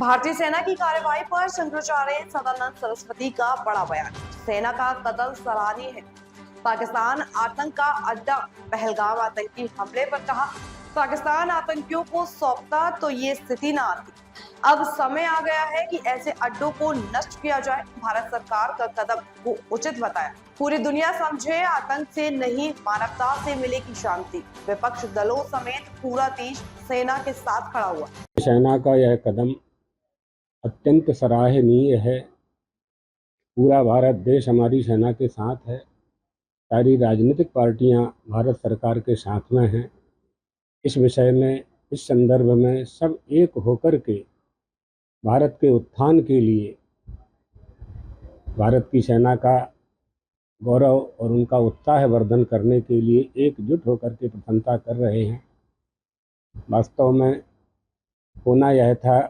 भारतीय सेना की कार्रवाई पर शंकराचार्य सदानंद सरस्वती का बड़ा बयान। सेना का कदम सराहनीय है। पाकिस्तान आतंक का अड्डा। पहलगाम आतंकी हमले पर कहा, पाकिस्तान आतंकियों को सौंपता तो ये स्थिति न आती। अब समय आ गया है कि ऐसे अड्डों को नष्ट किया जाए। भारत सरकार का कदम को उचित बताया। पूरी दुनिया समझे आतंक से नहीं, मानवता से मिलेगी शांति। विपक्ष दलों समेत पूरा देश सेना के साथ खड़ा हुआ। सेना का यह कदम अत्यंत सराहनीय है। पूरा भारत देश हमारी सेना के साथ है। सारी राजनीतिक पार्टियां भारत सरकार के साथ में हैं। इस विषय में, इस संदर्भ में सब एक होकर के भारत के उत्थान के लिए, भारत की सेना का गौरव और उनका उत्साह वर्धन करने के लिए एकजुट होकर के प्रशंसा कर रहे हैं। वास्तव में होना यह था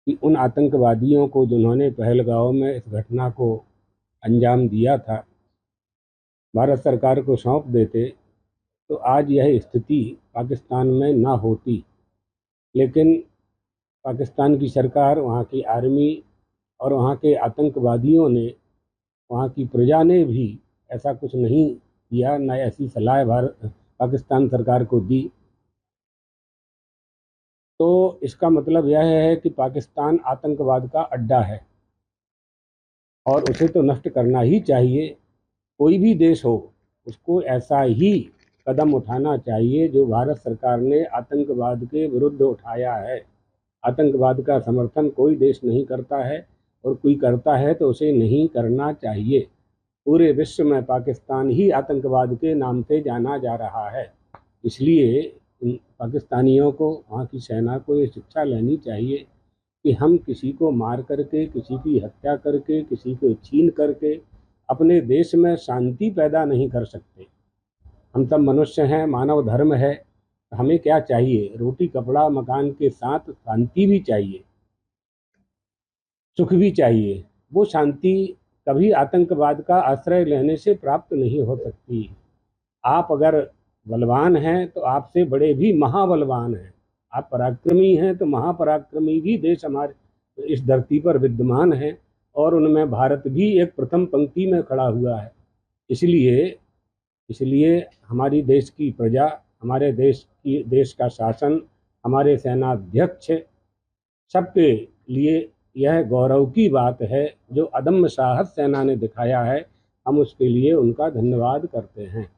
कि उन आतंकवादियों को जिन्होंने पहलगाम में इस घटना को अंजाम दिया था, भारत सरकार को सौंप देते तो आज यह स्थिति पाकिस्तान में ना होती। लेकिन पाकिस्तान की सरकार, वहाँ की आर्मी और वहाँ के आतंकवादियों ने, वहाँ की प्रजा ने भी ऐसा कुछ नहीं किया, न ऐसी सलाह पाकिस्तान सरकार को दी। तो इसका मतलब यह है कि पाकिस्तान आतंकवाद का अड्डा है और उसे तो नष्ट करना ही चाहिए। कोई भी देश हो, उसको ऐसा ही कदम उठाना चाहिए जो भारत सरकार ने आतंकवाद के विरुद्ध उठाया है। आतंकवाद का समर्थन कोई देश नहीं करता है, और कोई करता है तो उसे नहीं करना चाहिए। पूरे विश्व में पाकिस्तान ही आतंकवाद के नाम से जाना जा रहा है। इसलिए पाकिस्तानियों को, वहाँ की सेना को ये शिक्षा लेनी चाहिए कि हम किसी को मार करके, किसी की हत्या करके, किसी को छीन करके अपने देश में शांति पैदा नहीं कर सकते। हम सब मनुष्य हैं, मानव धर्म है। हमें क्या चाहिए? रोटी कपड़ा मकान के साथ शांति भी चाहिए, सुख भी चाहिए। वो शांति कभी आतंकवाद का आश्रय लेने से प्राप्त नहीं हो सकती। आप अगर बलवान हैं तो आपसे बड़े भी महाबलवान हैं। आप पराक्रमी हैं तो महापराक्रमी भी देश हमारे इस धरती पर विद्यमान हैं, और उनमें भारत भी एक प्रथम पंक्ति में खड़ा हुआ है। इसलिए हमारी देश की प्रजा, हमारे देश का शासन, हमारे सेनाध्यक्ष, सबके लिए यह गौरव की बात है जो अदम्य साहस सेना ने दिखाया है। हम उसके लिए उनका धन्यवाद करते हैं।